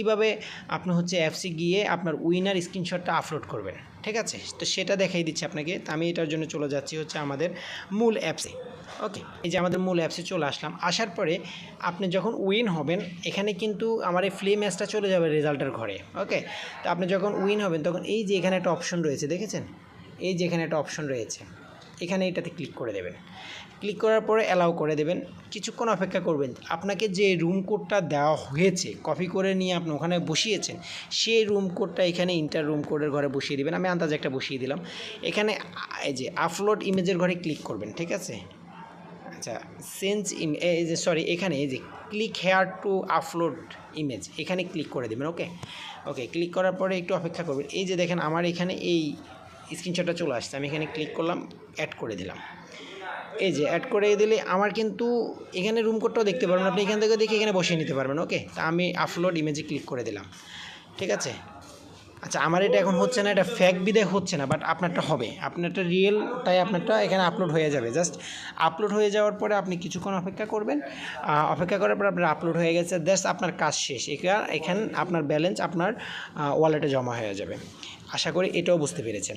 কীভাবে আপনি হচ্ছে অ্যাপসে গিয়ে আপনার উইনার স্ক্রিনশটটা আপলোড করবেন, ঠিক আছে? তো সেটা দেখাই দিচ্ছি আপনাকে। তো আমি এটার জন্য চলে যাচ্ছি হচ্ছে আমাদের মূল অ্যাপসে। ওকে, এই যে আমাদের মূল অ্যাপসে চলে আসলাম। আসার পরে আপনি যখন উইন হবেন, এখানে কিন্তু আমার এই ফ্লি ম্যাচটা চলে যাবে রেজাল্টের ঘরে। ওকে, তো আপনি যখন উইন হবেন তখন এই যে এখানে একটা অপশন রয়েছে, দেখেছেন? এই যে এখানে একটা অপশন রয়েছে, এখানে এটাতে ক্লিক করে দেবেন। ক্লিক করার পরে অ্যালাউ করে দেবেন। কিছুক্ষণ অপেক্ষা করবেন। আপনাকে যে রুম কোডটা দেওয়া হয়েছে, কপি করে নিয়ে আপনি ওখানে বসিয়েছেন, সেই রুম কোডটা এখানে ইন্টার রুম কোডের ঘরে বসিয়ে দেবেন। আমি আন্দাজে একটা বসিয়ে দিলাম। এখানে এই যে আপলোড ইমেজের ঘরে ক্লিক করবেন, ঠিক আছে? আচ্ছা, এই যে সরি, এখানে এই যে click here two upload image, এখানে ক্লিক করে দেবেন। ওকে ওকে, ক্লিক করার পরে একটু অপেক্ষা করবেন। এই যে দেখেন আমার এখানে এই স্ক্রিনশটটা চলে আসছে, আমি এখানে ক্লিক করলাম, অ্যাড করে দিলাম। এই যে অ্যাড করে দিলে আমার কিন্তু এখানে রুম কোডটাও দেখতে পারবেন, আপনি এখান থেকে দেখে এখানে বসিয়ে নিতে পারবেন। ওকে, তা আমি আপলোড ইমেজে ক্লিক করে দিলাম, ঠিক আছে? আচ্ছা, আমার এটা এখন হচ্ছে না, এটা ফ্যাক বিদায় হচ্ছে না, বাট আপনারটা হবে, আপনারটা রিয়েল, তাই আপনারটা এখানে আপলোড হয়ে যাবে। জাস্ট আপলোড হয়ে যাওয়ার পরে আপনি কিছুক্ষণ অপেক্ষা করবেন। অপেক্ষা করার পর আপনার আপলোড হয়ে গেছে, জাস্ট আপনার কাজ শেষ। এখানে আপনার ব্যালেন্স আপনার ওয়ালেটে জমা হয়ে যাবে। আশা করি এটাও বুঝতে পেরেছেন।